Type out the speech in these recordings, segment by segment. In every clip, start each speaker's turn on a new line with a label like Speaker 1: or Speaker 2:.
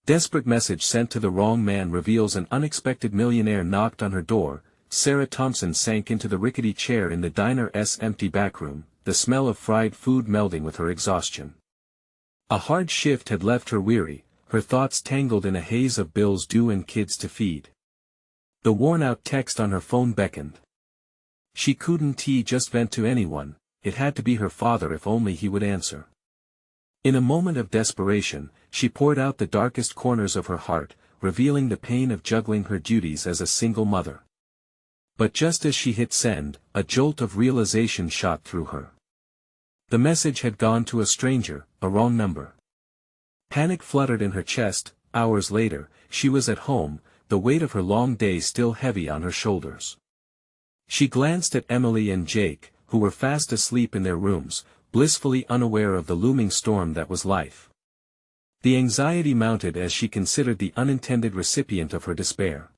Speaker 1: Desperate message sent to the wrong man reveals an unexpected millionaire knocked on her door. Sarah Thompson sank into the rickety chair in the diner's empty backroom, the smell of fried food melding with her exhaustion. A hard shift had left her weary, her thoughts tangled in a haze of bills due and kids to feed. The worn-out text on her phone beckoned. She couldn't just vent to anyone, it had to be her father if only he would answer. In a moment of desperation, she poured out the darkest corners of her heart, revealing the pain of juggling her duties as a single mother. But just as she hit send, a jolt of realization shot through her. The message had gone to a stranger, a wrong number. Panic fluttered in her chest. Hours later, she was at home, the weight of her long day still heavy on her shoulders. She glanced at Emily and Jake, who were fast asleep in their rooms, blissfully unaware of the looming storm that was life. The anxiety mounted as she considered the unintended recipient of her despair.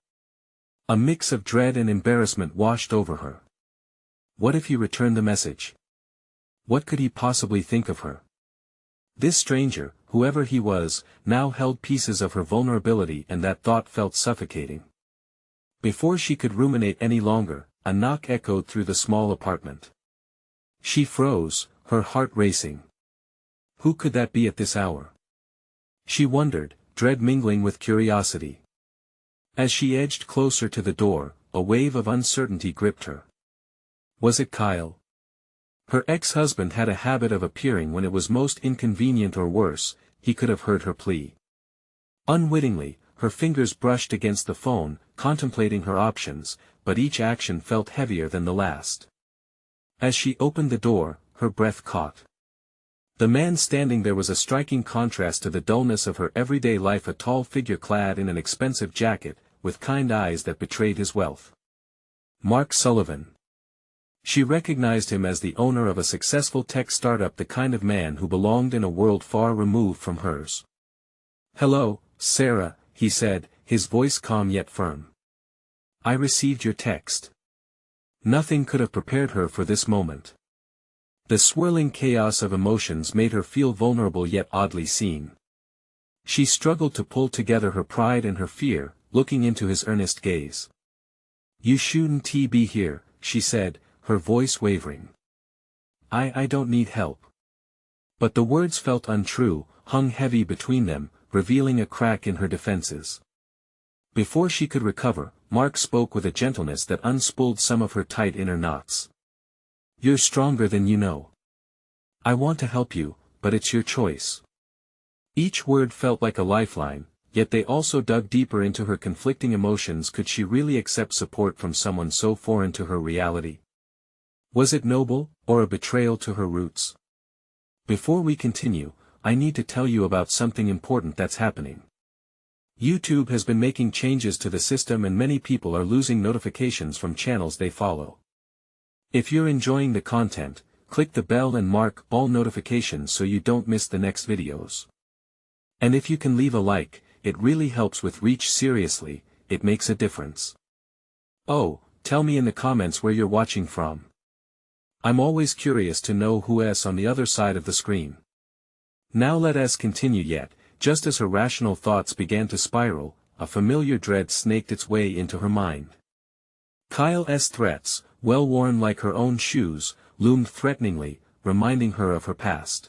Speaker 1: A mix of dread and embarrassment washed over her. What if he returned the message? What could he possibly think of her? This stranger, whoever he was, now held pieces of her vulnerability, and that thought felt suffocating. Before she could ruminate any longer, a knock echoed through the small apartment. She froze, her heart racing. Who could that be at this hour? She wondered, dread mingling with curiosity. As she edged closer to the door, a wave of uncertainty gripped her. Was it Kyle? Her ex-husband had a habit of appearing when it was most inconvenient, or worse, he could have heard her plea. Unwittingly, her fingers brushed against the phone, contemplating her options, but each action felt heavier than the last. As she opened the door, her breath caught. The man standing there was a striking contrast to the dullness of her everyday life, a tall figure clad in an expensive jacket, with kind eyes that betrayed his wealth. Mark Sullivan. She recognized him as the owner of a successful tech startup, the kind of man who belonged in a world far removed from hers. "Hello, Sarah," he said, his voice calm yet firm. "I received your text." Nothing could have prepared her for this moment. The swirling chaos of emotions made her feel vulnerable yet oddly seen. She struggled to pull together her pride and her fear, looking into his earnest gaze. "You shouldn't be here," she said, her voice wavering. I don't need help." But the words felt untrue, hung heavy between them, revealing a crack in her defenses. Before she could recover, Mark spoke with a gentleness that unspooled some of her tight inner knots. "You're stronger than you know. I want to help you, but it's your choice." Each word felt like a lifeline, yet they also dug deeper into her conflicting emotions. Could she really accept support from someone so foreign to her reality? Was it noble, or a betrayal to her roots? Before we continue, I need to tell you about something important that's happening. YouTube has been making changes to the system, and many people are losing notifications from channels they follow. If you're enjoying the content, click the bell and mark all notifications so you don't miss the next videos. And if you can leave a like, it really helps with reach. Seriously, it makes a difference. Oh, tell me in the comments where you're watching from. I'm always curious to know who's on the other side of the screen. Now let us continue. Yet, just as her rational thoughts began to spiral, a familiar dread snaked its way into her mind. Kyle's threats, well worn like her own shoes, loomed threateningly, reminding her of her past.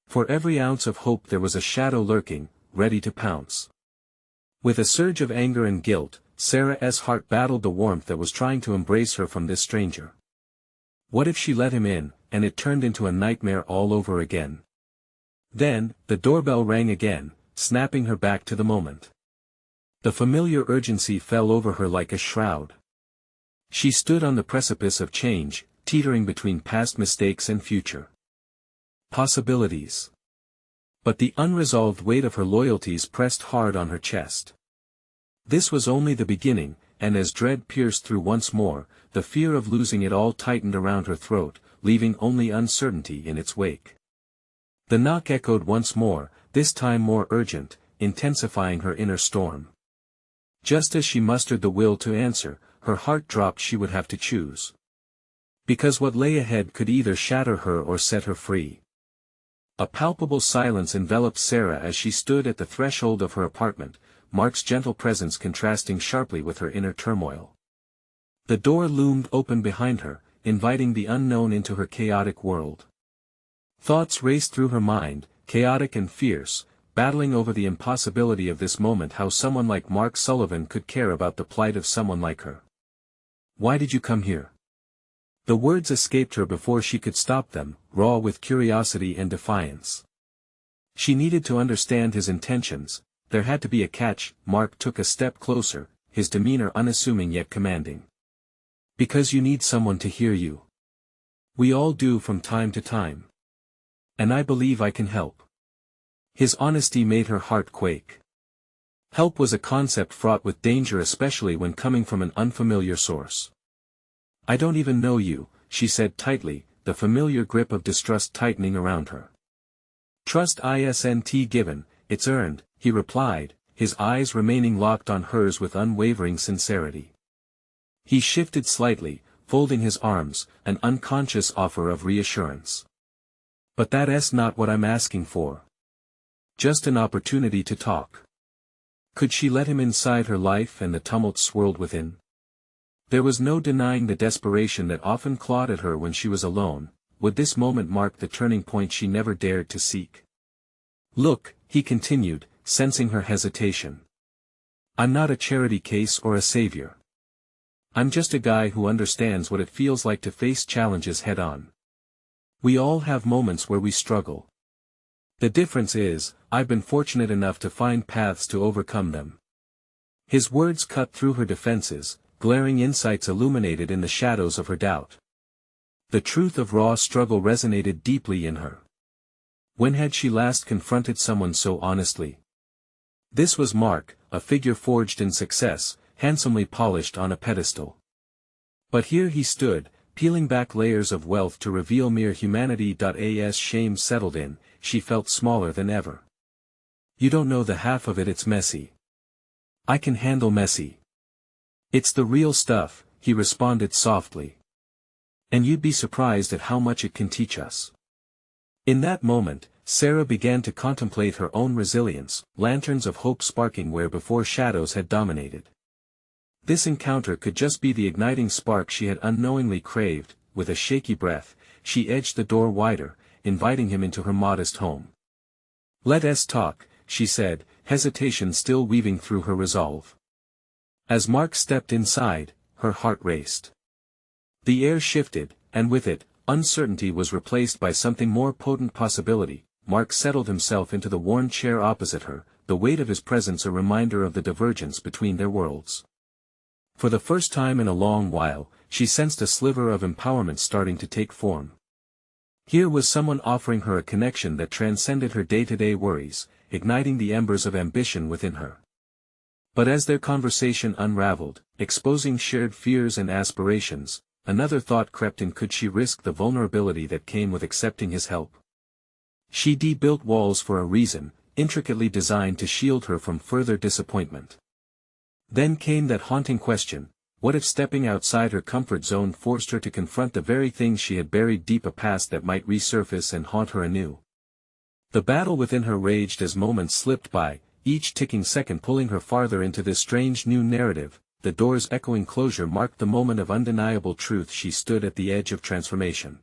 Speaker 1: For every ounce of hope there was a shadow lurking, ready to pounce. With a surge of anger and guilt, Sarah's heart battled the warmth that was trying to embrace her from this stranger. What if she let him in, and it turned into a nightmare all over again? Then, the doorbell rang again, snapping her back to the moment. The familiar urgency fell over her like a shroud. She stood on the precipice of change, teetering between past mistakes and future possibilities. But the unresolved weight of her loyalties pressed hard on her chest. This was only the beginning, and as dread pierced through once more, the fear of losing it all tightened around her throat, leaving only uncertainty in its wake. The knock echoed once more, this time more urgent, intensifying her inner storm. Just as she mustered the will to answer, her heart dropped. She would have to choose. Because what lay ahead could either shatter her or set her free. A palpable silence enveloped Sarah as she stood at the threshold of her apartment, Mark's gentle presence contrasting sharply with her inner turmoil. The door loomed open behind her, inviting the unknown into her chaotic world. Thoughts raced through her mind, chaotic and fierce, battling over the impossibility of this moment, how someone like Mark Sullivan could care about the plight of someone like her. "Why did you come here?" The words escaped her before she could stop them, raw with curiosity and defiance. She needed to understand his intentions. There had to be a catch. Mark took a step closer, his demeanor unassuming yet commanding. "Because you need someone to hear you. We all do from time to time. And I believe I can help." His honesty made her heart quake. Help was a concept fraught with danger, especially when coming from an unfamiliar source. "I don't even know you," she said tightly, the familiar grip of distrust tightening around her. "Trust isn't given, it's earned," he replied, his eyes remaining locked on hers with unwavering sincerity. He shifted slightly, folding his arms, an unconscious offer of reassurance. "But that's not what I'm asking for. Just an opportunity to talk." Could she let him inside her life, and the tumult swirled within? There was no denying the desperation that often clawed at her when she was alone. Would this moment mark the turning point she never dared to seek? "Look," he continued, sensing her hesitation. "I'm not a charity case or a savior. I'm just a guy who understands what it feels like to face challenges head-on. We all have moments where we struggle. The difference is, I've been fortunate enough to find paths to overcome them." His words cut through her defenses, glaring insights illuminated in the shadows of her doubt. The truth of raw struggle resonated deeply in her. When had she last confronted someone so honestly? This was Mark, a figure forged in success, handsomely polished on a pedestal. But here he stood, peeling back layers of wealth to reveal mere humanity. As shame settled in, she felt smaller than ever. "You don't know the half of it, it's messy." "I can handle messy. It's the real stuff," he responded softly. "And you'd be surprised at how much it can teach us." In that moment, Sarah began to contemplate her own resilience, lanterns of hope sparking where before shadows had dominated. This encounter could just be the igniting spark she had unknowingly craved. With a shaky breath, she edged the door wider, inviting him into her modest home. "Let's talk," she said, hesitation still weaving through her resolve. As Mark stepped inside, her heart raced. The air shifted, and with it, uncertainty was replaced by something more potent: possibility. Mark settled himself into the worn chair opposite her, the weight of his presence a reminder of the divergence between their worlds. For the first time in a long while, she sensed a sliver of empowerment starting to take form. Here was someone offering her a connection that transcended her day-to-day worries, igniting the embers of ambition within her. But as their conversation unraveled, exposing shared fears and aspirations, another thought crept in: could she risk the vulnerability that came with accepting his help? She'd built walls for a reason, intricately designed to shield her from further disappointment. Then came that haunting question: what if stepping outside her comfort zone forced her to confront the very things she had buried deep, a past that might resurface and haunt her anew? The battle within her raged as moments slipped by, each ticking second pulling her farther into this strange new narrative. The door's echoing closure marked the moment of undeniable truth. She stood at the edge of transformation.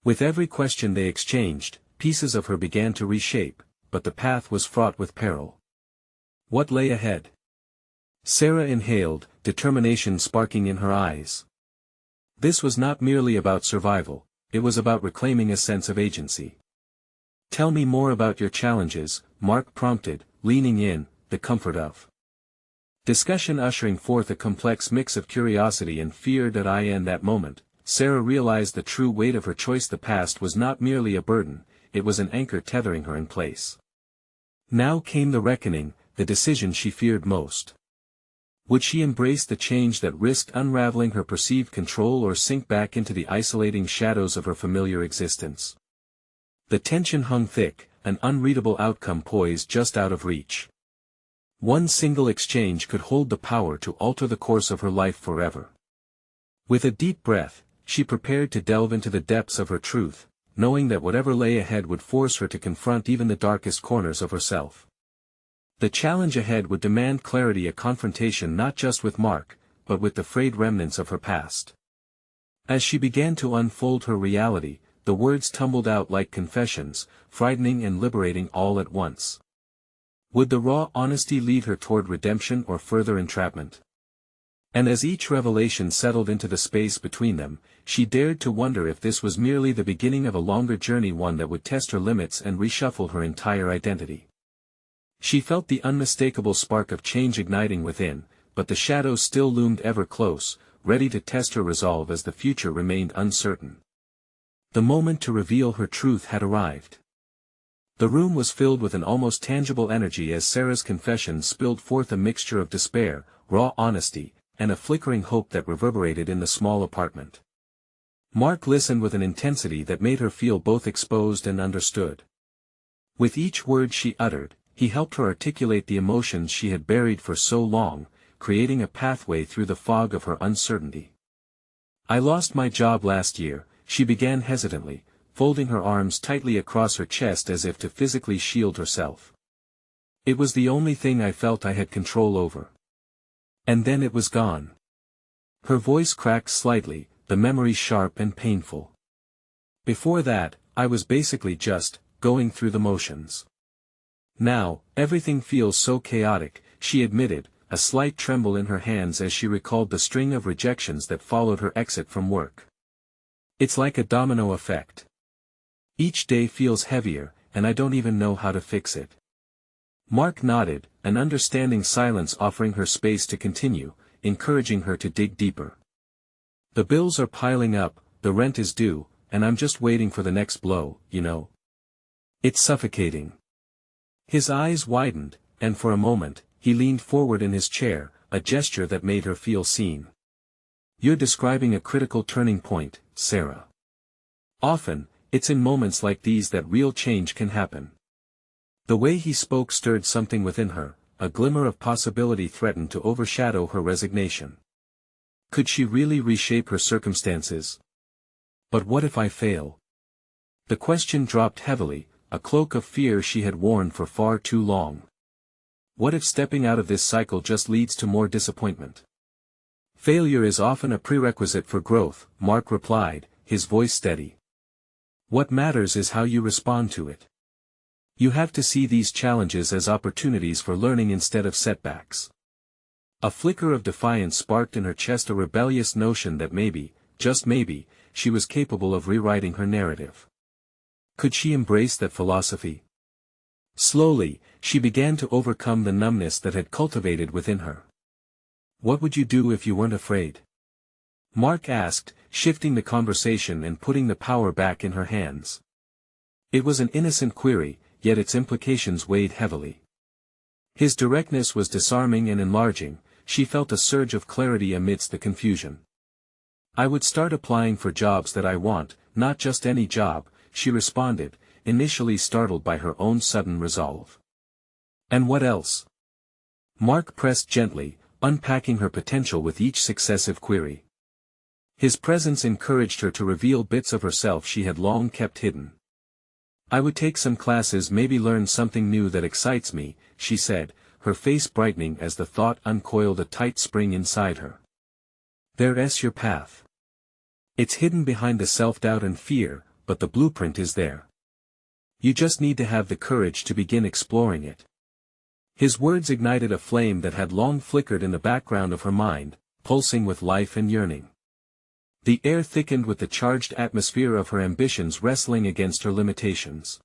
Speaker 1: With every question they exchanged, pieces of her began to reshape, but the path was fraught with peril. What lay ahead? Sarah inhaled, determination sparking in her eyes. This was not merely about survival, it was about reclaiming a sense of agency. "Tell me more about your challenges," Mark prompted, leaning in, the comfort of discussion ushering forth a complex mix of curiosity and fear. In that moment, Sarah realized the true weight of her choice. The past was not merely a burden, it was an anchor tethering her in place. Now came the reckoning, the decision she feared most. Would she embrace the change that risked unraveling her perceived control, or sink back into the isolating shadows of her familiar existence? The tension hung thick, an unreadable outcome poised just out of reach. One single exchange could hold the power to alter the course of her life forever. With a deep breath, she prepared to delve into the depths of her truth, knowing that whatever lay ahead would force her to confront even the darkest corners of herself. The challenge ahead would demand clarity, a confrontation not just with Mark, but with the frayed remnants of her past. As she began to unfold her reality, the words tumbled out like confessions, frightening and liberating all at once. Would the raw honesty lead her toward redemption or further entrapment? And as each revelation settled into the space between them, she dared to wonder if this was merely the beginning of a longer journey, one that would test her limits and reshuffle her entire identity. She felt the unmistakable spark of change igniting within, but the shadows still loomed ever close, ready to test her resolve as the future remained uncertain. The moment to reveal her truth had arrived. The room was filled with an almost tangible energy as Sarah's confession spilled forth, a mixture of despair, raw honesty, and a flickering hope that reverberated in the small apartment. Mark listened with an intensity that made her feel both exposed and understood. With each word she uttered, he helped her articulate the emotions she had buried for so long, creating a pathway through the fog of her uncertainty. "I lost my job last year," she began hesitantly, folding her arms tightly across her chest as if to physically shield herself. "It was the only thing I felt I had control over. And then it was gone." Her voice cracked slightly, the memory sharp and painful. "Before that, I was basically just going through the motions. Now, everything feels so chaotic," she admitted, a slight tremble in her hands as she recalled the string of rejections that followed her exit from work. "It's like a domino effect. Each day feels heavier, and I don't even know how to fix it." Mark nodded, an understanding silence offering her space to continue, encouraging her to dig deeper. "The bills are piling up, the rent is due, and I'm just waiting for the next blow, you know. It's suffocating." His eyes widened, and for a moment, he leaned forward in his chair, a gesture that made her feel seen. "You're describing a critical turning point, Sarah. Often, it's in moments like these that real change can happen." The way he spoke stirred something within her, a glimmer of possibility threatened to overshadow her resignation. Could she really reshape her circumstances? "But what if I fail?" The question dropped heavily, a cloak of fear she had worn for far too long. "What if stepping out of this cycle just leads to more disappointment?" "Failure is often a prerequisite for growth," Mark replied, his voice steady. "What matters is how you respond to it. You have to see these challenges as opportunities for learning instead of setbacks." A flicker of defiance sparked in her chest, a rebellious notion that maybe, just maybe, she was capable of rewriting her narrative. Could she embrace that philosophy? Slowly, she began to overcome the numbness that had cultivated within her. "What would you do if you weren't afraid?" Mark asked, shifting the conversation and putting the power back in her hands. It was an innocent query, yet its implications weighed heavily. His directness was disarming and enlarging. She felt a surge of clarity amidst the confusion. "I would start applying for jobs that I want, not just any job," she responded, initially startled by her own sudden resolve. "And what else?" Mark pressed gently, unpacking her potential with each successive query. His presence encouraged her to reveal bits of herself she had long kept hidden. "I would take some classes, maybe learn something new that excites me," she said, her face brightening as the thought uncoiled a tight spring inside her. "There's your path. It's hidden behind the self-doubt and fear, but the blueprint is there. You just need to have the courage to begin exploring it." His words ignited a flame that had long flickered in the background of her mind, pulsing with life and yearning. The air thickened with the charged atmosphere of her ambitions wrestling against her limitations.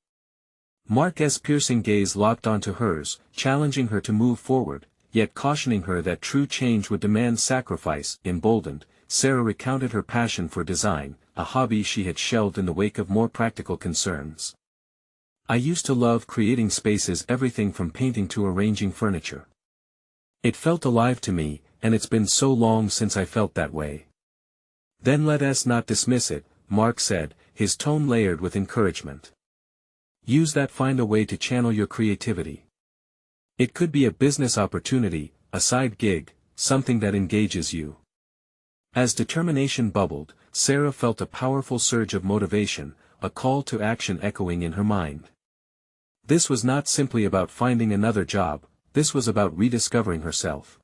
Speaker 1: Mark's piercing gaze locked onto hers, challenging her to move forward, yet cautioning her that true change would demand sacrifice. Emboldened, Sarah recounted her passion for design, a hobby she had shelved in the wake of more practical concerns. "I used to love creating spaces, everything from painting to arranging furniture. It felt alive to me, and it's been so long since I felt that way." "Then let us not dismiss it," Mark said, his tone layered with encouragement. "Use that, find a way to channel your creativity. It could be a business opportunity, a side gig, something that engages you." As determination bubbled, Sarah felt a powerful surge of motivation, a call to action echoing in her mind. This was not simply about finding another job, this was about rediscovering herself.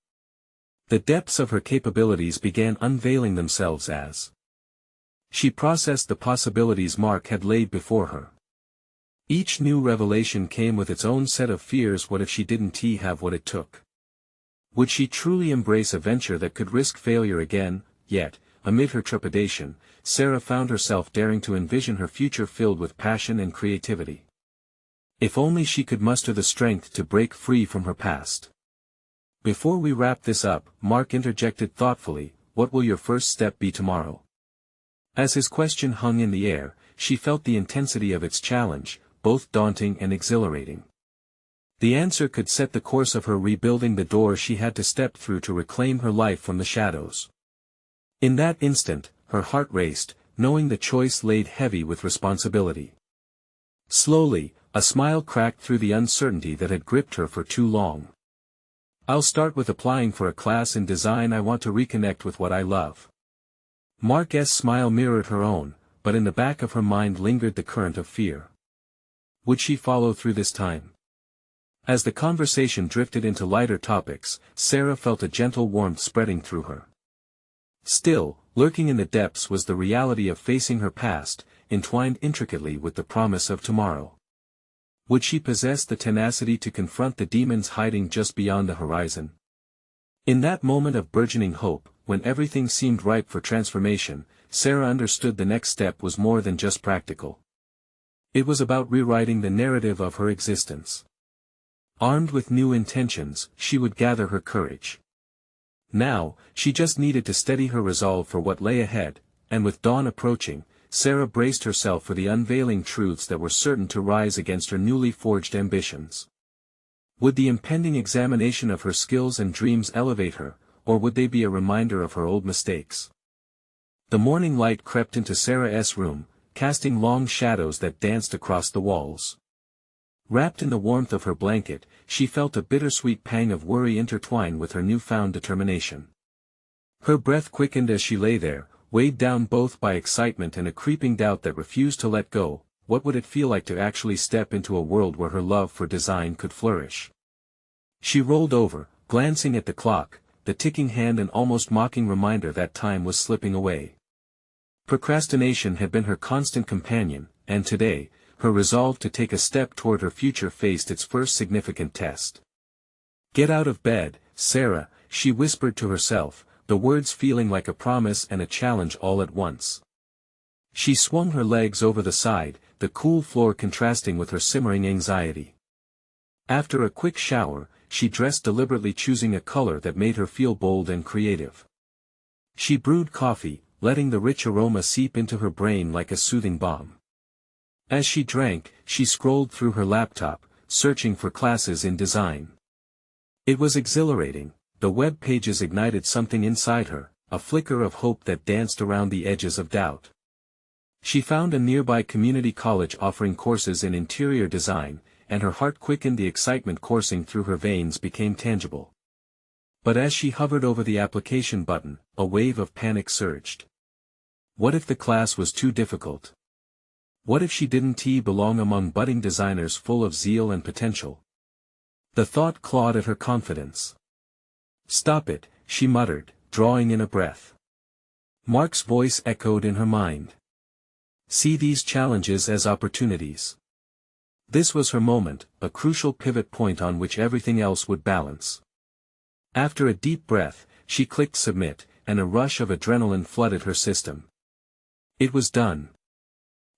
Speaker 1: The depths of her capabilities began unveiling themselves as she processed the possibilities Mark had laid before her. Each new revelation came with its own set of fears. What if she didn't have what it took? Would she truly embrace a venture that could risk failure again? Yet, amid her trepidation, Sarah found herself daring to envision her future filled with passion and creativity. If only she could muster the strength to break free from her past. Before we wrap this up, Mark interjected thoughtfully, "What will your first step be tomorrow?" As his question hung in the air, she felt the intensity of its challenge, both daunting and exhilarating. The answer could set the course of her rebuilding, the door she had to step through to reclaim her life from the shadows. In that instant, her heart raced, knowing the choice laid heavy with responsibility. Slowly, a smile cracked through the uncertainty that had gripped her for too long. "I'll start with applying for a class in design. I want to reconnect with what I love." Mark's smile mirrored her own, but in the back of her mind lingered the current of fear. Would she follow through this time? As the conversation drifted into lighter topics, Sarah felt a gentle warmth spreading through her. Still, lurking in the depths was the reality of facing her past, entwined intricately with the promise of tomorrow. Would she possess the tenacity to confront the demons hiding just beyond the horizon? In that moment of burgeoning hope, when everything seemed ripe for transformation, Sarah understood the next step was more than just practical. It was about rewriting the narrative of her existence. Armed with new intentions, she would gather her courage. Now, she just needed to steady her resolve for what lay ahead, and with dawn approaching, Sarah braced herself for the unveiling truths that were certain to rise against her newly forged ambitions. Would the impending examination of her skills and dreams elevate her, or would they be a reminder of her old mistakes? The morning light crept into Sarah's room, casting long shadows that danced across the walls. Wrapped in the warmth of her blanket, she felt a bittersweet pang of worry intertwine with her newfound determination. Her breath quickened as she lay there, weighed down both by excitement and a creeping doubt that refused to let go. What would it feel like to actually step into a world where her love for design could flourish? She rolled over, glancing at the clock, the ticking hand an almost mocking reminder that time was slipping away. Procrastination had been her constant companion, and today, her resolve to take a step toward her future faced its first significant test. "Get out of bed, Sarah," she whispered to herself, the words feeling like a promise and a challenge all at once. She swung her legs over the side, the cool floor contrasting with her simmering anxiety. After a quick shower, she dressed deliberately, choosing a color that made her feel bold and creative. She brewed coffee, letting the rich aroma seep into her brain like a soothing balm. As she drank, she scrolled through her laptop, searching for classes in design. It was exhilarating. The web pages ignited something inside her, a flicker of hope that danced around the edges of doubt. She found a nearby community college offering courses in interior design, and her heart quickened. The excitement coursing through her veins became tangible. But as she hovered over the application button, a wave of panic surged. What if the class was too difficult? What if she didn't belong among budding designers full of zeal and potential? The thought clawed at her confidence. "Stop it," she muttered, drawing in a breath. Mark's voice echoed in her mind. "See these challenges as opportunities." This was her moment, a crucial pivot point on which everything else would balance. After a deep breath, she clicked submit, and a rush of adrenaline flooded her system. It was done.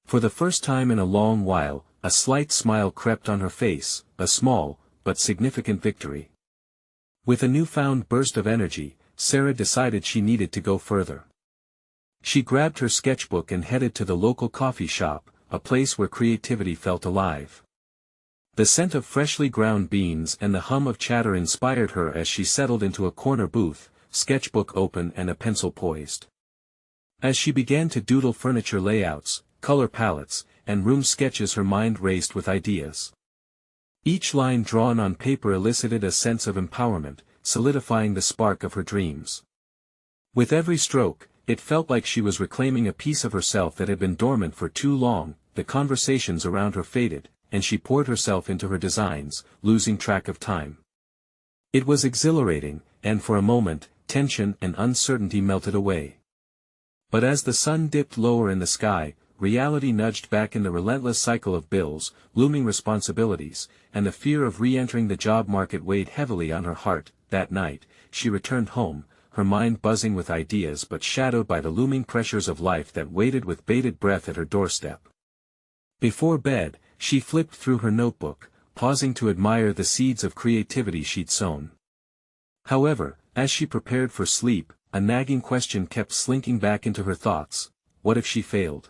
Speaker 1: For the first time in a long while, a slight smile crept on her face, a small, but significant victory. With a newfound burst of energy, Sarah decided she needed to go further. She grabbed her sketchbook and headed to the local coffee shop, a place where creativity felt alive. The scent of freshly ground beans and the hum of chatter inspired her as she settled into a corner booth, sketchbook open and a pencil poised. As she began to doodle furniture layouts, color palettes, and room sketches, her mind raced with ideas. Each line drawn on paper elicited a sense of empowerment, solidifying the spark of her dreams. With every stroke, it felt like she was reclaiming a piece of herself that had been dormant for too long. the conversations around her faded, and she poured herself into her designs, losing track of time. It was exhilarating, and for a moment, tension and uncertainty melted away. But as the sun dipped lower in the sky, reality nudged back in the relentless cycle of bills, looming responsibilities, and the fear of re-entering the job market weighed heavily on her heart. That night, she returned home, her mind buzzing with ideas but shadowed by the looming pressures of life that waited with bated breath at her doorstep. Before bed, she flipped through her notebook, pausing to admire the seeds of creativity she'd sown. However, as she prepared for sleep, a nagging question kept slinking back into her thoughts: what if she failed?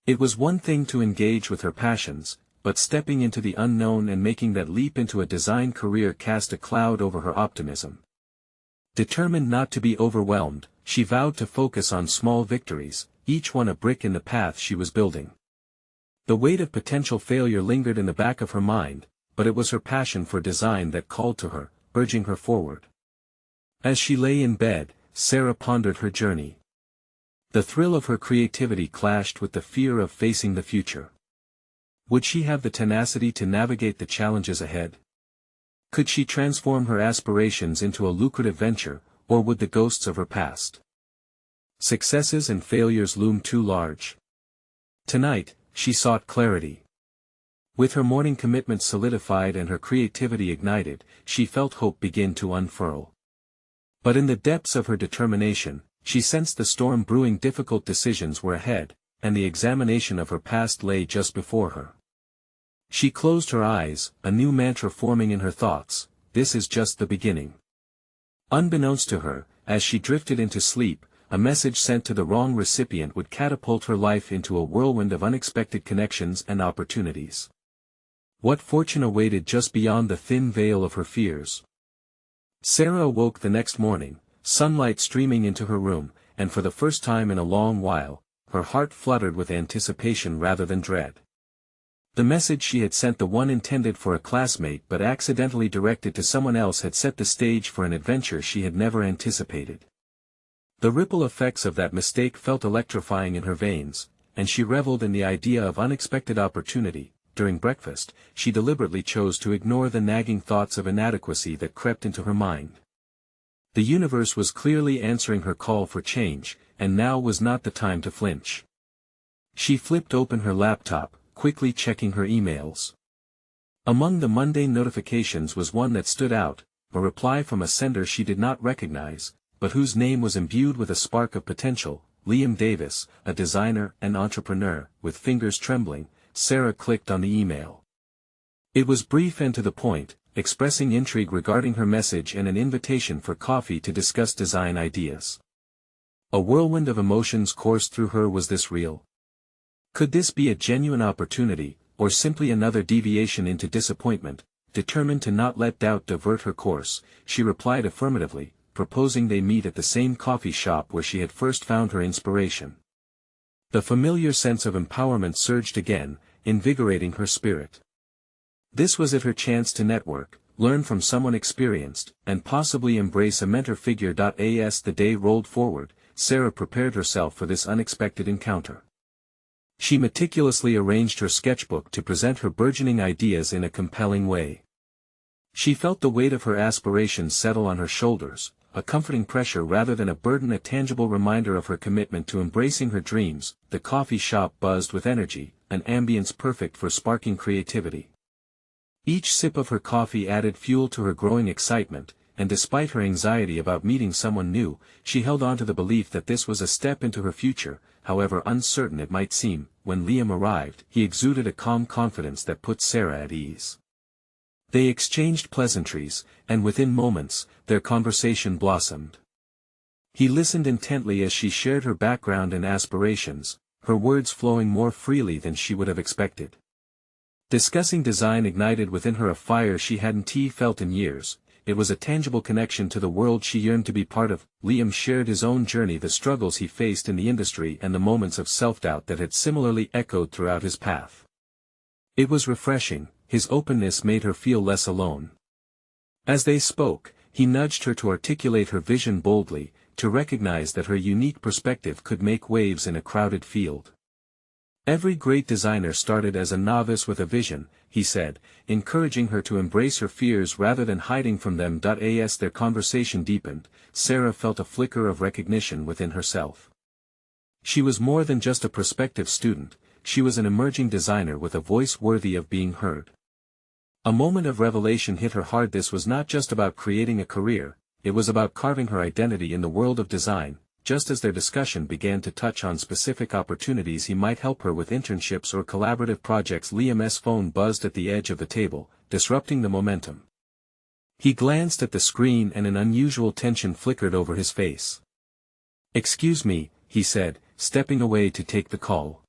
Speaker 1: It was one thing to engage with her passions, but stepping into the unknown and making that leap into a design career cast a cloud over her optimism. Determined not to be overwhelmed, she vowed to focus on small victories, each one a brick in the path she was building. The weight of potential failure lingered in the back of her mind, but it was her passion for design that called to her, urging her forward. As she lay in bed, Sarah pondered her journey. The thrill of her creativity clashed with the fear of facing the future. Would she have the tenacity to navigate the challenges ahead? Could she transform her aspirations into a lucrative venture, or would the ghosts of her past successes and failures loom too large? Tonight, she sought clarity. With her morning commitment solidified and her creativity ignited, she felt hope begin to unfurl. But in the depths of her determination, she sensed the storm brewing. Difficult decisions were ahead, and the examination of her past lay just before her. She closed her eyes, a new mantra forming in her thoughts: this is just the beginning. Unbeknownst to her, as she drifted into sleep, a message sent to the wrong recipient would catapult her life into a whirlwind of unexpected connections and opportunities. What fortune awaited just beyond the thin veil of her fears? Sarah awoke the next morning, sunlight streaming into her room, and for the first time in a long while, her heart fluttered with anticipation rather than dread. The message she had sent, the one intended for a classmate but accidentally directed to someone else, had set the stage for an adventure she had never anticipated. The ripple effects of that mistake felt electrifying in her veins, and she reveled in the idea of unexpected opportunity. During breakfast, she deliberately chose to ignore the nagging thoughts of inadequacy that crept into her mind. The universe was clearly answering her call for change, and now was not the time to flinch. She flipped open her laptop, quickly checking her emails. Among the mundane notifications was one that stood out, a reply from a sender she did not recognize, but whose name was imbued with a spark of potential: Liam Davis, a designer and entrepreneur. With fingers trembling, Sarah clicked on the email. It was brief and to the point, expressing intrigue regarding her message and an invitation for coffee to discuss design ideas. A whirlwind of emotions coursed through her. Was this real? Could this be a genuine opportunity, or simply another deviation into disappointment? Determined to not let doubt divert her course, she replied affirmatively, proposing they meet at the same coffee shop where she had first found her inspiration. The familiar sense of empowerment surged again, invigorating her spirit. This was it, her chance to network, learn from someone experienced, and possibly embrace a mentor figure. As the day rolled forward, Sarah prepared herself for this unexpected encounter. She meticulously arranged her sketchbook to present her burgeoning ideas in a compelling way. She felt the weight of her aspirations settle on her shoulders, a comforting pressure rather than a burden, a tangible reminder of her commitment to embracing her dreams. The coffee shop buzzed with energy, an ambience perfect for sparking creativity. Each sip of her coffee added fuel to her growing excitement, and despite her anxiety about meeting someone new, she held on to the belief that this was a step into her future, however uncertain it might seem. When Liam arrived, he exuded a calm confidence that put Sarah at ease. They exchanged pleasantries, and within moments, their conversation blossomed. He listened intently as she shared her background and aspirations, her words flowing more freely than she would have expected. Discussing design ignited within her a fire she hadn't felt in years. It was a tangible connection to the world she yearned to be part of. Liam shared his own journey, the struggles he faced in the industry and the moments of self-doubt that had similarly echoed throughout his path. It was refreshing, his openness made her feel less alone. As they spoke, he nudged her to articulate her vision boldly, to recognize that her unique perspective could make waves in a crowded field. Every great designer started as a novice with a vision, he said, encouraging her to embrace her fears rather than hiding from them. As their conversation deepened, Sarah felt a flicker of recognition within herself. She was more than just a prospective student, she was an emerging designer with a voice worthy of being heard. A moment of revelation hit her hard. This was not just about creating a career, it was about carving her identity in the world of design. Just as their discussion began to touch on specific opportunities he might help her with internships or collaborative projects, Liam's phone buzzed at the edge of the table, disrupting the momentum. He glanced at the screen and an unusual tension flickered over his face. "Excuse me," he said, stepping away to take the call.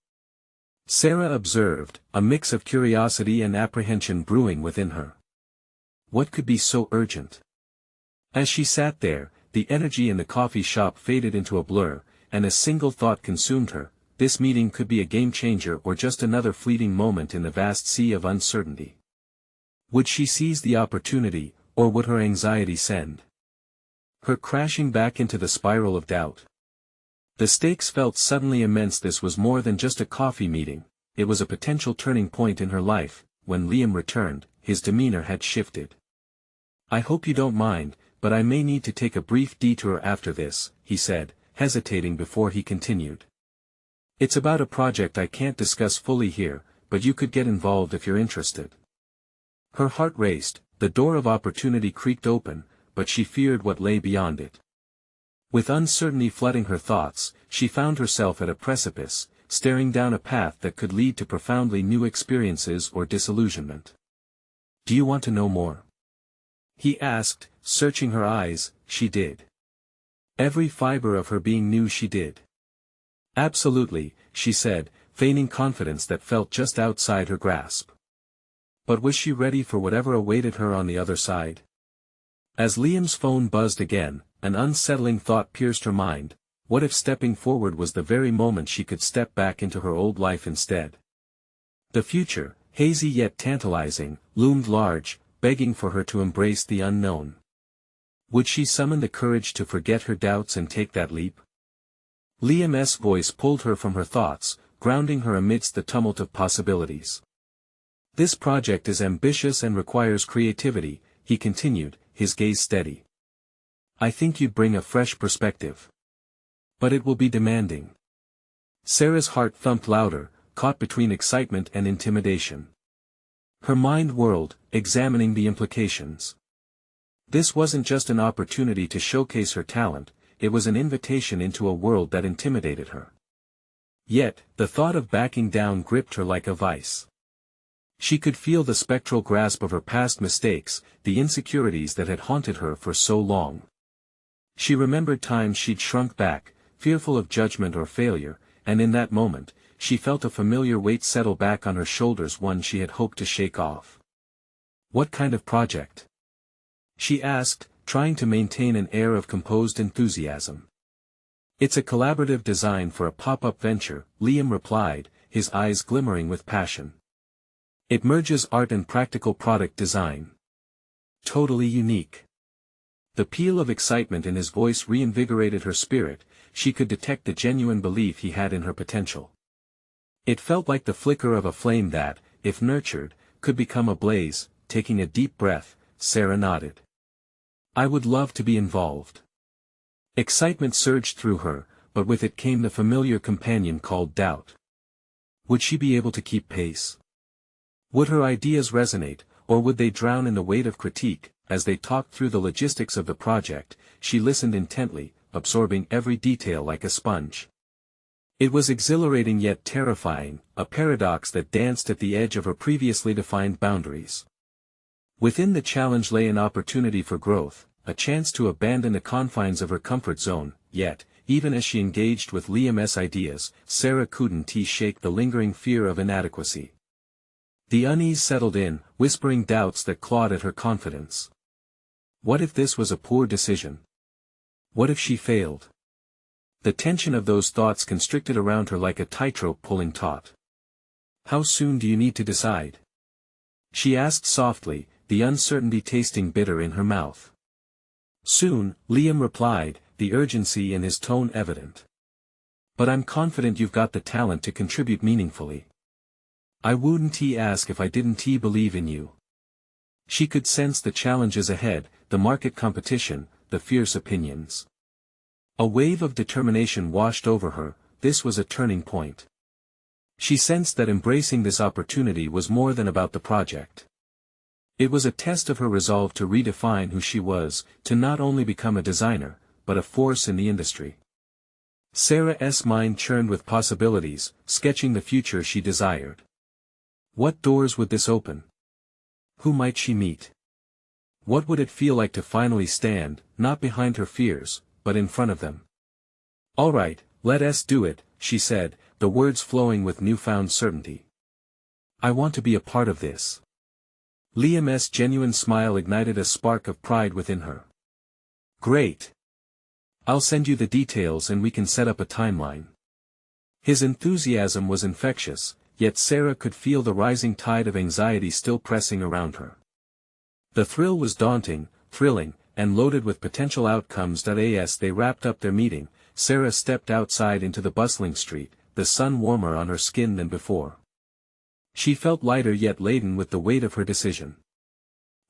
Speaker 1: Sarah observed, a mix of curiosity and apprehension brewing within her. What could be so urgent? As she sat there, the energy in the coffee shop faded into a blur, and a single thought consumed her: this meeting could be a game-changer or just another fleeting moment in the vast sea of uncertainty. Would she seize the opportunity, or would her anxiety send her crashing back into the spiral of doubt? The stakes felt suddenly immense. This was more than just a coffee meeting, it was a potential turning point in her life. When Liam returned, his demeanor had shifted. "I hope you don't mind, but I may need to take a brief detour after this," he said, hesitating before he continued. "It's about a project I can't discuss fully here, but you could get involved if you're interested." Her heart raced, the door of opportunity creaked open, but she feared what lay beyond it. With uncertainty flooding her thoughts, she found herself at a precipice, staring down a path that could lead to profoundly new experiences or disillusionment. "Do you want to know more?" he asked, searching her eyes. She did. Every fiber of her being knew she did. "Absolutely," she said, feigning confidence that felt just outside her grasp. But was she ready for whatever awaited her on the other side? As Liam's phone buzzed again, an unsettling thought pierced her mind: what if stepping forward was the very moment she could step back into her old life instead? The future, hazy yet tantalizing, loomed large, begging for her to embrace the unknown. Would she summon the courage to forget her doubts and take that leap? Liam's voice pulled her from her thoughts, grounding her amidst the tumult of possibilities. "This project is ambitious and requires creativity," he continued, his gaze steady. "I think you'd bring a fresh perspective. But it will be demanding." Sarah's heart thumped louder, caught between excitement and intimidation. Her mind whirled, examining the implications. This wasn't just an opportunity to showcase her talent, it was an invitation into a world that intimidated her. Yet, the thought of backing down gripped her like a vice. She could feel the spectral grasp of her past mistakes, the insecurities that had haunted her for so long. She remembered times she'd shrunk back, fearful of judgment or failure, and in that moment, she felt a familiar weight settle back on her shoulders, one she had hoped to shake off. "What kind of project?" she asked, trying to maintain an air of composed enthusiasm. "It's a collaborative design for a pop-up venture," Liam replied, his eyes glimmering with passion. "It merges art and practical product design. Totally unique." The peal of excitement in his voice reinvigorated her spirit, she could detect the genuine belief he had in her potential. It felt like the flicker of a flame that, if nurtured, could become a blaze. Taking a deep breath, Sarah nodded. "I would love to be involved." Excitement surged through her, but with it came the familiar companion called doubt. Would she be able to keep pace? Would her ideas resonate, or would they drown in the weight of critique? As they talked through the logistics of the project, she listened intently, absorbing every detail like a sponge. It was exhilarating yet terrifying, a paradox that danced at the edge of her previously defined boundaries. Within the challenge lay an opportunity for growth, a chance to abandon the confines of her comfort zone, yet, even as she engaged with Liam's ideas, Sarah couldn't shake the lingering fear of inadequacy. The unease settled in, whispering doubts that clawed at her confidence. What if this was a poor decision? What if she failed? The tension of those thoughts constricted around her like a tightrope pulling taut. "How soon do you need to decide?" she asked softly, the uncertainty tasting bitter in her mouth. "Soon," Liam replied, the urgency in his tone evident. But I'm confident you've got the talent to contribute meaningfully. I wouldn't ask if I didn't believe in you. She could sense the challenges ahead, the market competition, the fierce opinions. A wave of determination washed over her. This was a turning point. She sensed that embracing this opportunity was more than about the project. It was a test of her resolve to redefine who she was, to not only become a designer, but a force in the industry. Sarah's mind churned with possibilities, sketching the future she desired. What doors would this open? Who might she meet? What would it feel like to finally stand, not behind her fears, but in front of them? All right, let us do it, she said, the words flowing with newfound certainty. I want to be a part of this. Liam's genuine smile ignited a spark of pride within her. Great. I'll send you the details and we can set up a timeline. His enthusiasm was infectious, yet Sarah could feel the rising tide of anxiety still pressing around her. The thrill was daunting, thrilling, and loaded with potential outcomes. As they wrapped up their meeting, Sarah stepped outside into the bustling street, the sun warmer on her skin than before. She felt lighter yet laden with the weight of her decision.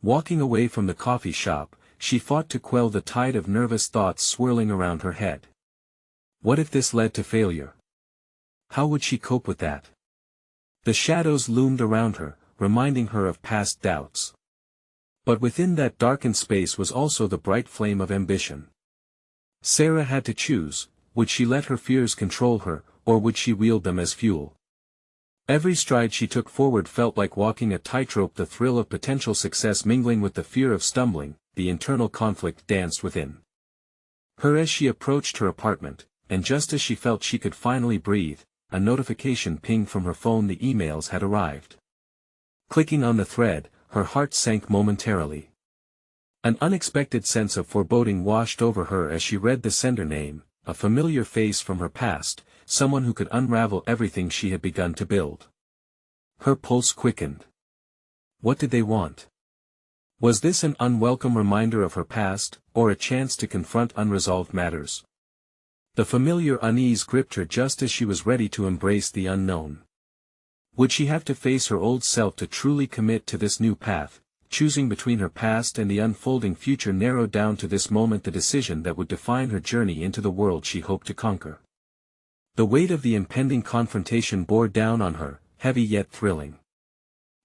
Speaker 1: Walking away from the coffee shop, she fought to quell the tide of nervous thoughts swirling around her head. What if this led to failure? How would she cope with that? The shadows loomed around her, reminding her of past doubts. But within that darkened space was also the bright flame of ambition. Sarah had to choose: would she let her fears control her, or would she wield them as fuel? Every stride she took forward felt like walking a tightrope, the thrill of potential success mingling with the fear of stumbling. The internal conflict danced within her as she approached her apartment, and just as she felt she could finally breathe, a notification pinged from her phone. The emails had arrived. Clicking on the thread, her heart sank momentarily. An unexpected sense of foreboding washed over her as she read the sender name, a familiar face from her past, someone who could unravel everything she had begun to build. Her pulse quickened. What did they want? Was this an unwelcome reminder of her past, or a chance to confront unresolved matters? The familiar unease gripped her just as she was ready to embrace the unknown. Would she have to face her old self to truly commit to this new path? Choosing between her past and the unfolding future narrowed down to this moment, the decision that would define her journey into the world she hoped to conquer. The weight of the impending confrontation bore down on her, heavy yet thrilling.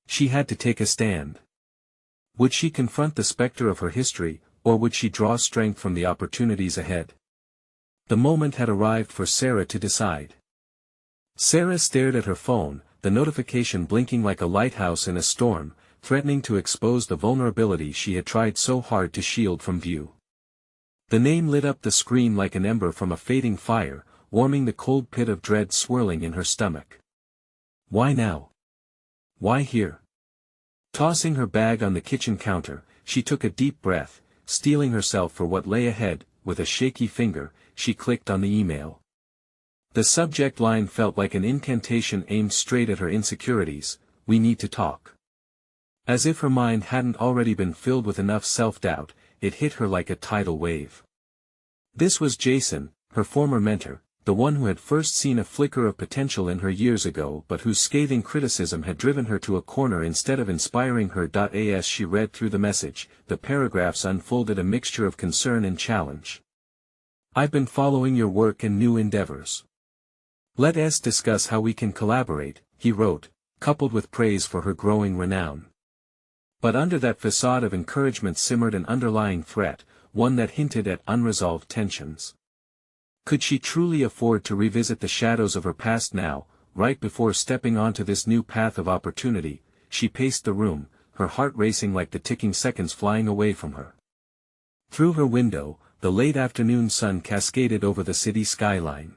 Speaker 1: She had to take a stand. Would she confront the specter of her history, or would she draw strength from the opportunities ahead? The moment had arrived for Sarah to decide. Sarah stared at her phone, the notification blinking like a lighthouse in a storm, threatening to expose the vulnerability she had tried so hard to shield from view. The name lit up the screen like an ember from a fading fire, warming the cold pit of dread swirling in her stomach. Why now? Why here? Tossing her bag on the kitchen counter, she took a deep breath, steeling herself for what lay ahead. With a shaky finger, she clicked on the email. The subject line felt like an incantation aimed straight at her insecurities: we need to talk. As if her mind hadn't already been filled with enough self-doubt, it hit her like a tidal wave. This was Jason, her former mentor, the one who had first seen a flicker of potential in her years ago but whose scathing criticism had driven her to a corner instead of inspiring her. As she read through the message, the paragraphs unfolded a mixture of concern and challenge. I've been following your work and new endeavors. Let us discuss how we can collaborate, he wrote, coupled with praise for her growing renown. But under that facade of encouragement simmered an underlying threat, one that hinted at unresolved tensions. Could she truly afford to revisit the shadows of her past now, right before stepping onto this new path of opportunity? She paced the room, her heart racing like the ticking seconds flying away from her. Through her window, the late afternoon sun cascaded over the city skyline.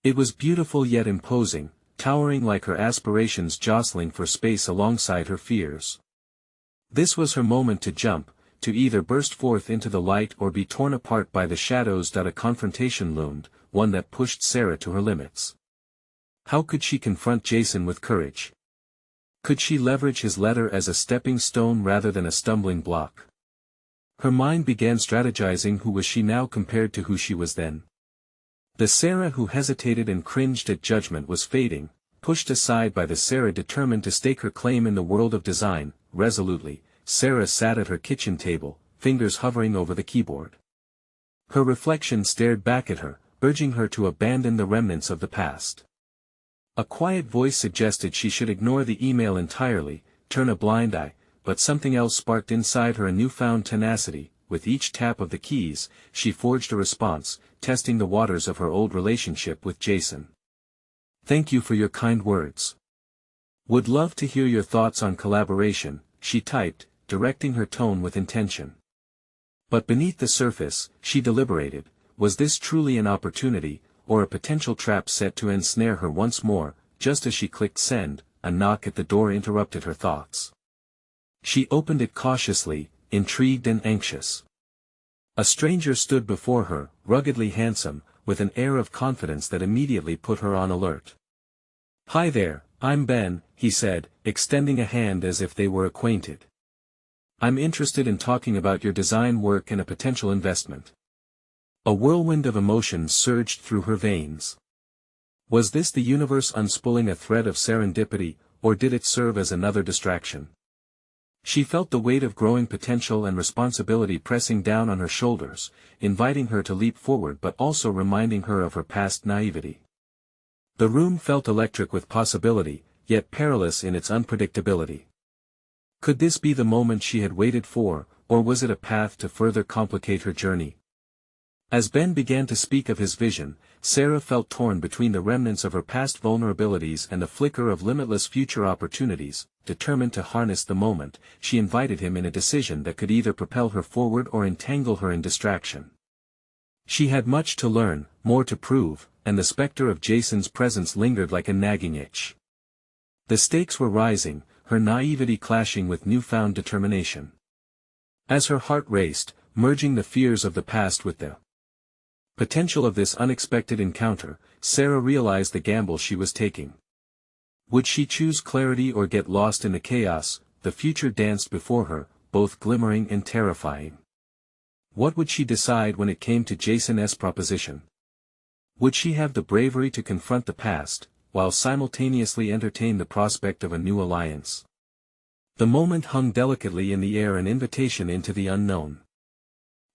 Speaker 1: It was beautiful yet imposing, towering like her aspirations jostling for space alongside her fears. This was her moment to jump, to either burst forth into the light or be torn apart by the shadows. A confrontation loomed, one that pushed Sarah to her limits. How could she confront Jason with courage? Could she leverage his letter as a stepping stone rather than a stumbling block? Her mind began strategizing: who was she now compared to who she was then? The Sarah who hesitated and cringed at judgment was fading, pushed aside by the Sarah determined to stake her claim in the world of design. Resolutely, Sarah sat at her kitchen table, fingers hovering over the keyboard. Her reflection stared back at her, urging her to abandon the remnants of the past. A quiet voice suggested she should ignore the email entirely, turn a blind eye, but something else sparked inside her a newfound tenacity. With each tap of the keys, she forged a response, testing the waters of her old relationship with Jason. "Thank you for your kind words. Would love to hear your thoughts on collaboration," she typed, directing her tone with intention. But beneath the surface, she deliberated, was this truly an opportunity, or a potential trap set to ensnare her once more? Just as she clicked send, a knock at the door interrupted her thoughts. She opened it cautiously, intrigued and anxious. A stranger stood before her, ruggedly handsome, with an air of confidence that immediately put her on alert. "Hi there, I'm Ben," he said, extending a hand as if they were acquainted. "I'm interested in talking about your design work and a potential investment." A whirlwind of emotions surged through her veins. Was this the universe unspooling a thread of serendipity, or did it serve as another distraction? She felt the weight of growing potential and responsibility pressing down on her shoulders, inviting her to leap forward but also reminding her of her past naivety. The room felt electric with possibility, yet perilous in its unpredictability. Could this be the moment she had waited for, or was it a path to further complicate her journey? As Ben began to speak of his vision, Sarah felt torn between the remnants of her past vulnerabilities and the flicker of limitless future opportunities. Determined to harness the moment, she invited him in a decision that could either propel her forward or entangle her in distraction. She had much to learn, more to prove, and the specter of Jason's presence lingered like a nagging itch. The stakes were rising, her naivety clashing with newfound determination. As her heart raced, merging the fears of the past with the potential of this unexpected encounter, Sarah realized the gamble she was taking. Would she choose clarity or get lost in the chaos? The future danced before her, both glimmering and terrifying. What would she decide when it came to Jason's proposition? Would she have the bravery to confront the past, while simultaneously entertain the prospect of a new alliance? The moment hung delicately in the air, an invitation into the unknown.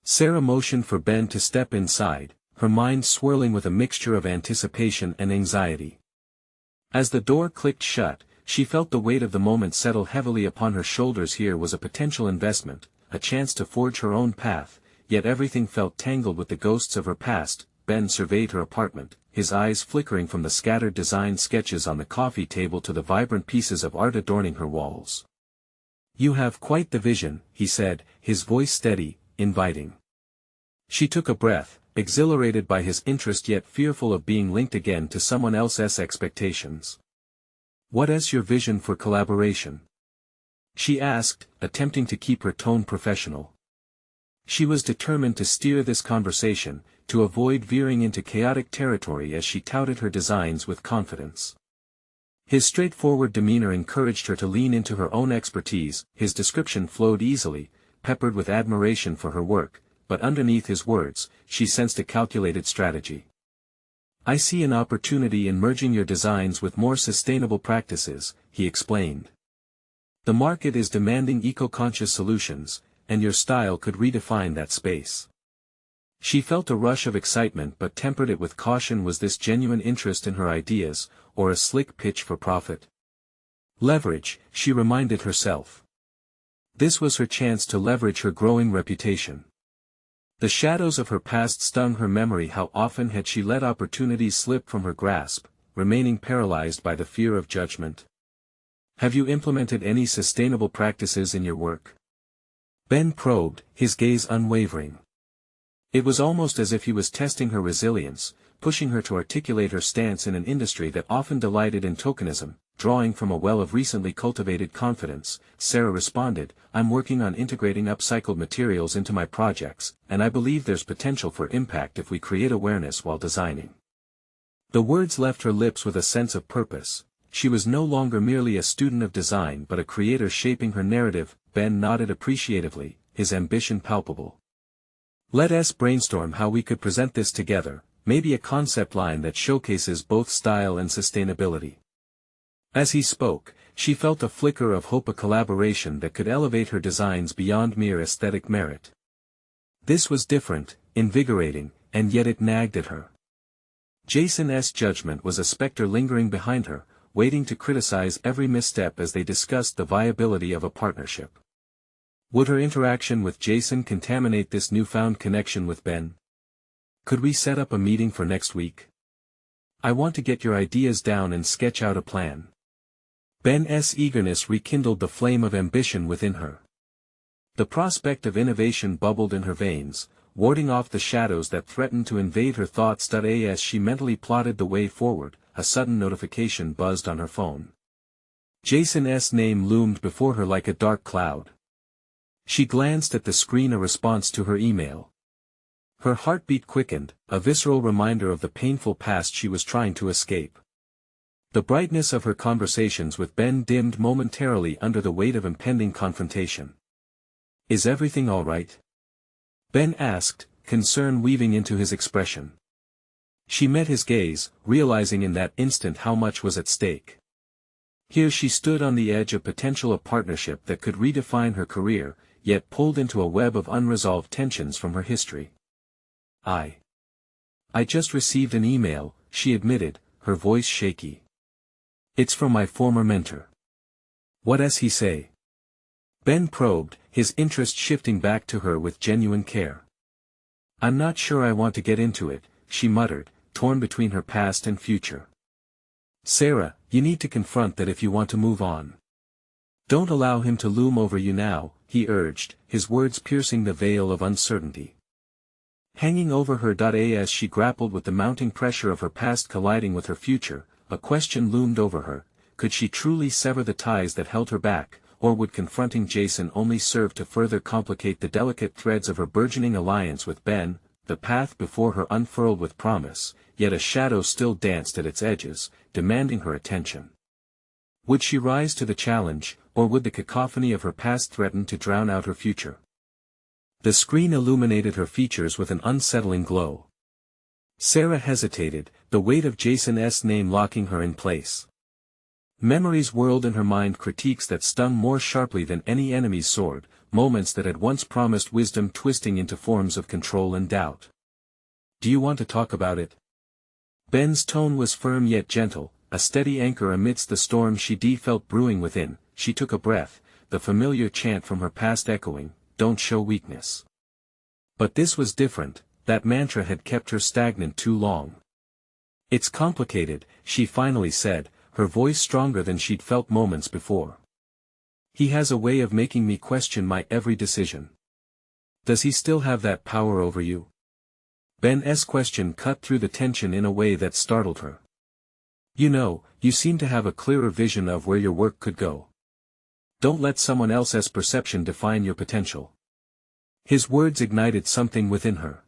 Speaker 1: Sarah motioned for Ben to step inside, her mind swirling with a mixture of anticipation and anxiety. As the door clicked shut, she felt the weight of the moment settle heavily upon her shoulders. Here was a potential investment, a chance to forge her own path, yet everything felt tangled with the ghosts of her past. Ben surveyed her apartment, his eyes flickering from the scattered design sketches on the coffee table to the vibrant pieces of art adorning her walls. "You have quite the vision," he said, his voice steady, inviting. She took a breath, exhilarated by his interest yet fearful of being linked again to someone else's expectations. "What is your vision for collaboration?" she asked, attempting to keep her tone professional. She was determined to steer this conversation, to avoid veering into chaotic territory as she touted her designs with confidence. His straightforward demeanor encouraged her to lean into her own expertise. His description flowed easily, peppered with admiration for her work, but underneath his words, she sensed a calculated strategy. "I see an opportunity in merging your designs with more sustainable practices," he explained. "The market is demanding eco-conscious solutions, and your style could redefine that space." She felt a rush of excitement but tempered it with caution. Was this genuine interest in her ideas, or a slick pitch for profit? Leverage, she reminded herself. This was her chance to leverage her growing reputation. The shadows of her past stung her memory. How often had she let opportunities slip from her grasp, remaining paralyzed by the fear of judgment? "Have you implemented any sustainable practices in your work?" Ben probed, his gaze unwavering. It was almost as if he was testing her resilience, pushing her to articulate her stance in an industry that often delighted in tokenism. Drawing from a well of recently cultivated confidence, Sarah responded, "I'm working on integrating upcycled materials into my projects, and I believe there's potential for impact if we create awareness while designing." The words left her lips with a sense of purpose. She was no longer merely a student of design but a creator shaping her narrative. Ben nodded appreciatively, his ambition palpable. "Let us brainstorm how we could present this together," maybe a concept line that showcases both style and sustainability. As he spoke, she felt a flicker of hope, a collaboration that could elevate her designs beyond mere aesthetic merit. This was different, invigorating, and yet it nagged at her. Jason's judgment was a specter lingering behind her, waiting to criticize every misstep as they discussed the viability of a partnership. Would her interaction with Jason contaminate this newfound connection with Ben? Could we set up a meeting for next week? I want to get your ideas down and sketch out a plan. Ben's eagerness rekindled the flame of ambition within her. The prospect of innovation bubbled in her veins, warding off the shadows that threatened to invade her thoughts. As she mentally plotted the way forward, a sudden notification buzzed on her phone. Jason's name loomed before her like a dark cloud. She glanced at the screen, a response to her email. Her heartbeat quickened, a visceral reminder of the painful past she was trying to escape. The brightness of her conversations with Ben dimmed momentarily under the weight of impending confrontation. Is everything all right? Ben asked, concern weaving into his expression. She met his gaze, realizing in that instant how much was at stake. Here she stood on the edge of potential, a partnership that could redefine her career, yet pulled into a web of unresolved tensions from her history. I just received an email, she admitted, her voice shaky. It's from my former mentor. What does he say? Ben probed, his interest shifting back to her with genuine care. I'm not sure I want to get into it, she muttered, torn between her past and future. Sarah, you need to confront that if you want to move on. Don't allow him to loom over you now, he urged, his words piercing the veil of uncertainty hanging over her. As she grappled with the mounting pressure of her past colliding with her future, a question loomed over her: could she truly sever the ties that held her back, or would confronting Jason only serve to further complicate the delicate threads of her burgeoning alliance with Ben? The path before her unfurled with promise, yet a shadow still danced at its edges, demanding her attention. Would she rise to the challenge, or would the cacophony of her past threaten to drown out her future? The screen illuminated her features with an unsettling glow. Sarah hesitated, the weight of Jason's name locking her in place. Memories whirled in her mind, critiques that stung more sharply than any enemy's sword, moments that had once promised wisdom twisting into forms of control and doubt. Do you want to talk about it? Ben's tone was firm yet gentle, a steady anchor amidst the storm she felt brewing within. She took a breath, the familiar chant from her past echoing, "Don't show weakness." But this was different, that mantra had kept her stagnant too long. It's complicated, she finally said, her voice stronger than she'd felt moments before. He has a way of making me question my every decision. Does he still have that power over you? Ben's question cut through the tension in a way that startled her. You know, you seem to have a clearer vision of where your work could go. Don't let someone else's perception define your potential. His words ignited something within her.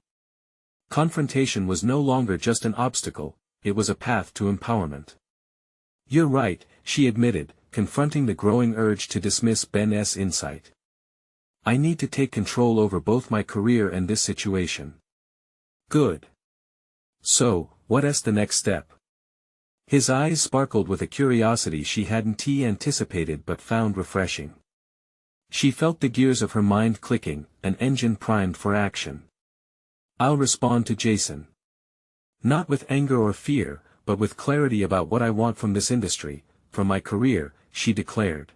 Speaker 1: Confrontation was no longer just an obstacle, it was a path to empowerment. You're right, she admitted, confronting the growing urge to dismiss Ben's insight. I need to take control over both my career and this situation. Good. So, what's the next step? His eyes sparkled with a curiosity she hadn't anticipated but found refreshing. She felt the gears of her mind clicking, an engine primed for action. I'll respond to Jason. Not with anger or fear, but with clarity about what I want from this industry, from my career, she declared.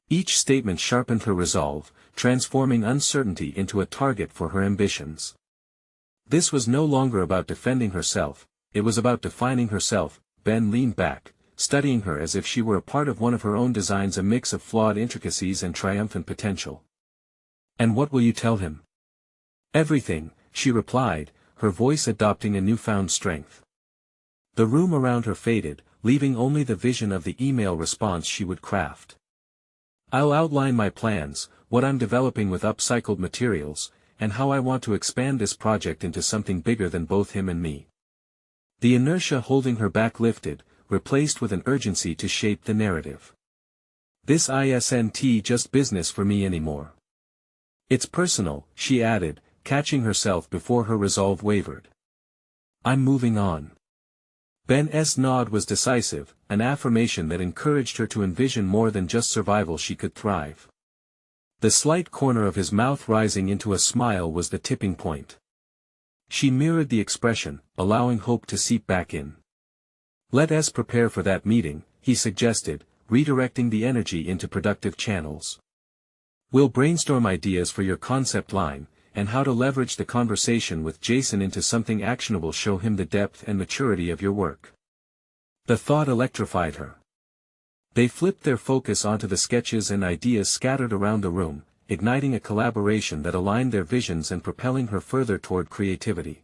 Speaker 1: Each statement sharpened her resolve, transforming uncertainty into a target for her ambitions. This was no longer about defending herself, it was about defining herself. Ben leaned back, studying her as if she were a part of one of her own designs, a mix of flawed intricacies and triumphant potential. And what will you tell him? Everything, she replied, her voice adopting a newfound strength. The room around her faded, leaving only the vision of the email response she would craft. I'll outline my plans, what I'm developing with upcycled materials, and how I want to expand this project into something bigger than both him and me. The inertia holding her back lifted, replaced with an urgency to shape the narrative. This isn't just business for me anymore. It's personal, she added, catching herself before her resolve wavered. I'm moving on. Ben's nod was decisive, an affirmation that encouraged her to envision more than just survival. She could thrive. The slight corner of his mouth rising into a smile was the tipping point. She mirrored the expression, allowing hope to seep back in. Let us prepare for that meeting, he suggested, redirecting the energy into productive channels. We'll brainstorm ideas for your concept line, and how to leverage the conversation with Jason into something actionable. Show him the depth and maturity of your work. The thought electrified her. They flipped their focus onto the sketches and ideas scattered around the room, igniting a collaboration that aligned their visions and propelling her further toward creativity.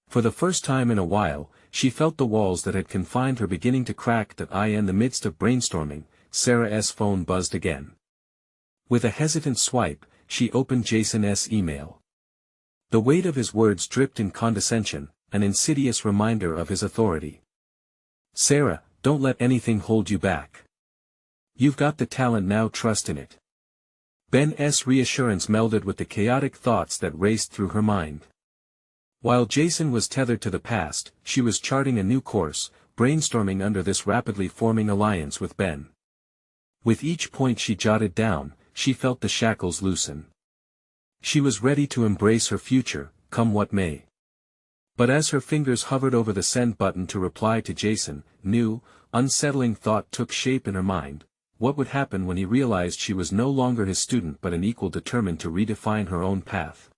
Speaker 1: For the first time in a while, she felt the walls that had confined her beginning to crack. In the midst of brainstorming, Sarah's phone buzzed again. With a hesitant swipe, she opened Jason's email. The weight of his words dripped in condescension, an insidious reminder of his authority. Sarah, don't let anything hold you back. You've got the talent now, trust in it. Ben's reassurance melded with the chaotic thoughts that raced through her mind. While Jason was tethered to the past, she was charting a new course, brainstorming under this rapidly forming alliance with Ben. With each point she jotted down, she felt the shackles loosen. She was ready to embrace her future, come what may. But as her fingers hovered over the send button to reply to Jason, new, unsettling thought took shape in her mind. What would happen when he realized she was no longer his student but an equal determined to redefine her own path?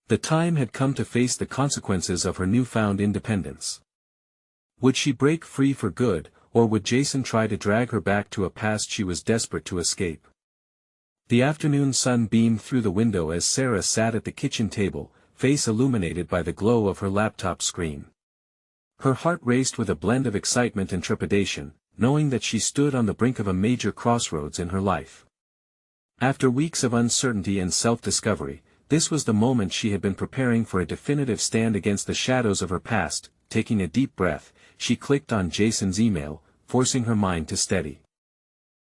Speaker 1: The time had come to face the consequences of her newfound independence. Would she break free for good, or would Jason try to drag her back to a past she was desperate to escape? The afternoon sun beamed through the window as Sarah sat at the kitchen table, face illuminated by the glow of her laptop screen. Her heart raced with a blend of excitement and trepidation, knowing that she stood on the brink of a major crossroads in her life. After weeks of uncertainty and self-discovery, this was the moment she had been preparing for, a definitive stand against the shadows of her past. Taking a deep breath, she clicked on Jason's email, forcing her mind to steady.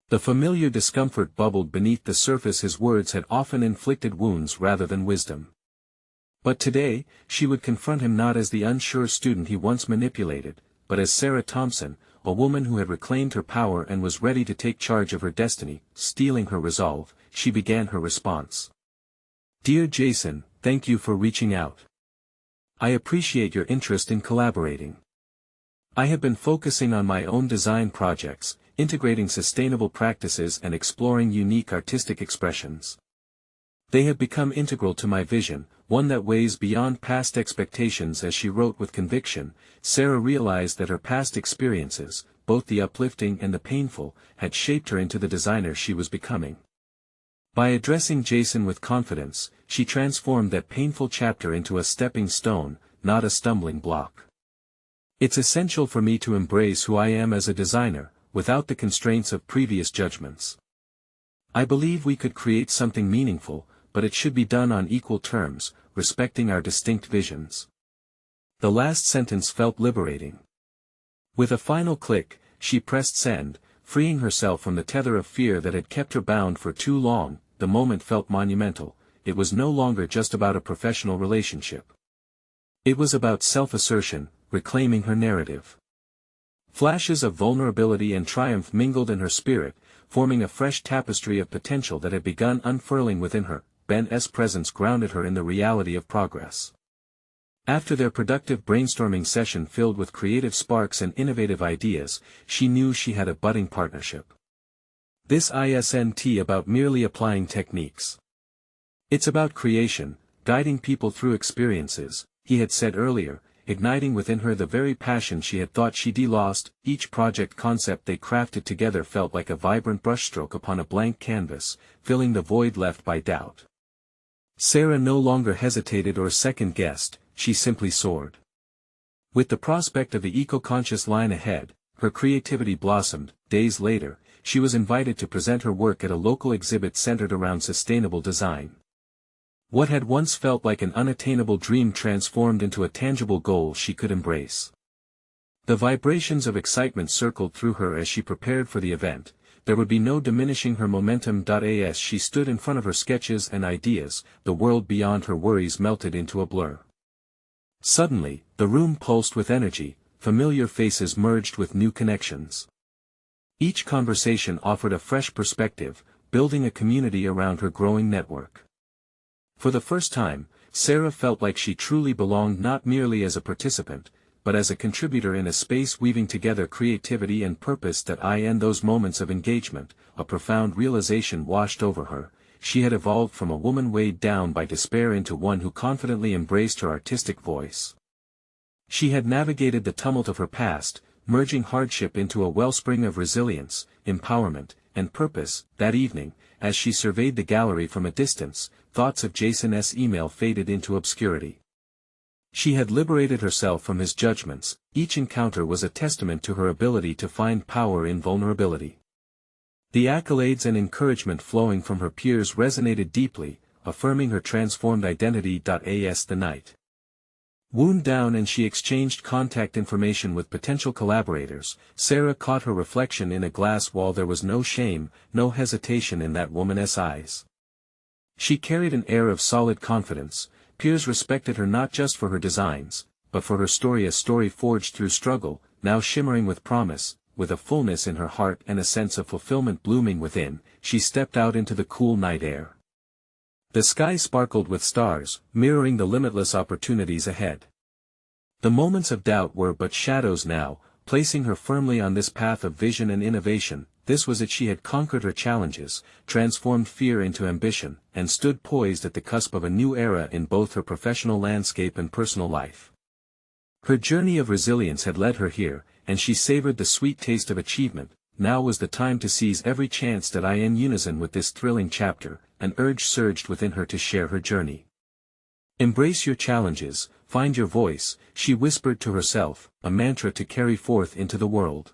Speaker 1: The familiar discomfort bubbled beneath the surface. His words had often inflicted wounds rather than wisdom. But today, she would confront him not as the unsure student he once manipulated, but as Sarah Thompson, a woman who had reclaimed her power and was ready to take charge of her destiny. Steeling her resolve, she began her response. Dear Jason, thank you for reaching out. I appreciate your interest in collaborating. I have been focusing on my own design projects, integrating sustainable practices and exploring unique artistic expressions. They have become integral to my vision, one that weighs beyond past expectations. As she wrote with conviction, Sarah realized that her past experiences, both the uplifting and the painful, had shaped her into the designer she was becoming. By addressing Jason with confidence, she transformed that painful chapter into a stepping stone, not a stumbling block. It's essential for me to embrace who I am as a designer, without the constraints of previous judgments. I believe we could create something meaningful, but it should be done on equal terms, respecting our distinct visions. The last sentence felt liberating. With a final click, she pressed send, freeing herself from the tether of fear that had kept her bound for too long. The moment felt monumental. It was no longer just about a professional relationship. It was about self-assertion, reclaiming her narrative. Flashes of vulnerability and triumph mingled in her spirit, forming a fresh tapestry of potential that had begun unfurling within her. Ben's presence grounded her in the reality of progress. After their productive brainstorming session filled with creative sparks and innovative ideas, she knew she had a budding partnership. This isn't about merely applying techniques. It's about creation, guiding people through experiences, he had said earlier, igniting within her the very passion she had thought she'd lost. Each project concept they crafted together felt like a vibrant brushstroke upon a blank canvas, filling the void left by doubt. Sarah no longer hesitated or second-guessed, she simply soared. With the prospect of the eco-conscious line ahead, her creativity blossomed. Days later, she was invited to present her work at a local exhibit centered around sustainable design. What had once felt like an unattainable dream transformed into a tangible goal she could embrace. The vibrations of excitement circled through her as she prepared for the event. There would be no diminishing her momentum. As she stood in front of her sketches and ideas, the world beyond her worries melted into a blur. Suddenly, the room pulsed with energy, familiar faces merged with new connections. Each conversation offered a fresh perspective, building a community around her growing network. For the first time, Sarah felt like she truly belonged not merely as a participant, but as a contributor in a space weaving together creativity and purpose. In those moments of engagement, a profound realization washed over her. She had evolved from a woman weighed down by despair into one who confidently embraced her artistic voice. She had navigated the tumult of her past, merging hardship into a wellspring of resilience, empowerment, and purpose. That evening, as she surveyed the gallery from a distance, thoughts of Jason's email faded into obscurity. She had liberated herself from his judgments. Each encounter was a testament to her ability to find power in vulnerability. The accolades and encouragement flowing from her peers resonated deeply, affirming her transformed identity. As the night wound down and she exchanged contact information with potential collaborators, Sarah caught her reflection in a glass wall. There was no shame, no hesitation in that woman's eyes. She carried an air of solid confidence. Peers respected her not just for her designs, but for her story, a story forged through struggle, now shimmering with promise. With a fullness in her heart and a sense of fulfillment blooming within, she stepped out into the cool night air. The sky sparkled with stars, mirroring the limitless opportunities ahead. The moments of doubt were but shadows now, placing her firmly on this path of vision and innovation. This was it. She had conquered her challenges, transformed fear into ambition, and stood poised at the cusp of a new era in both her professional landscape and personal life. Her journey of resilience had led her here, and she savored the sweet taste of achievement. Now was the time to seize every chance. In unison with this thrilling chapter, an urge surged within her to share her journey. Embrace your challenges, find your voice, she whispered to herself, a mantra to carry forth into the world.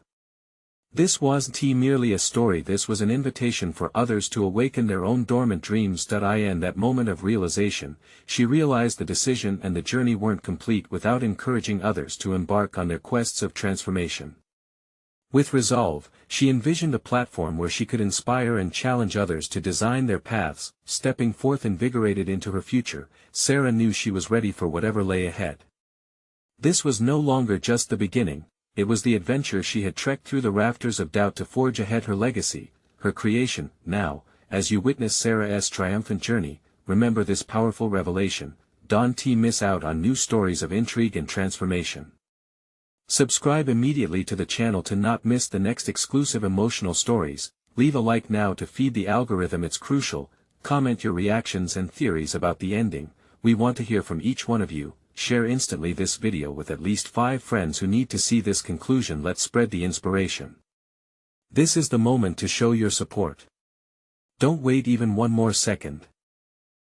Speaker 1: This wasn't merely a story, this was an invitation for others to awaken their own dormant dreams. In that moment of realization, she realized the decision and the journey weren't complete without encouraging others to embark on their quests of transformation. With resolve, she envisioned a platform where she could inspire and challenge others to design their paths. Stepping forth invigorated into her future, Sarah knew she was ready for whatever lay ahead. This was no longer just the beginning. It was the adventure she had trekked through the rafters of doubt to forge ahead, her legacy, her creation. Now, as you witness Sarah's triumphant journey, remember this powerful revelation: don't miss out on new stories of intrigue and transformation. Subscribe immediately to the channel to not miss the next exclusive emotional stories. Leave a like now to feed the algorithm, it's crucial. Comment your reactions and theories about the ending. We want to hear from each one of you. Share instantly this video with at least 5 friends who need to see this conclusion. Let's spread the inspiration. This is the moment to show your support. Don't wait even one more second.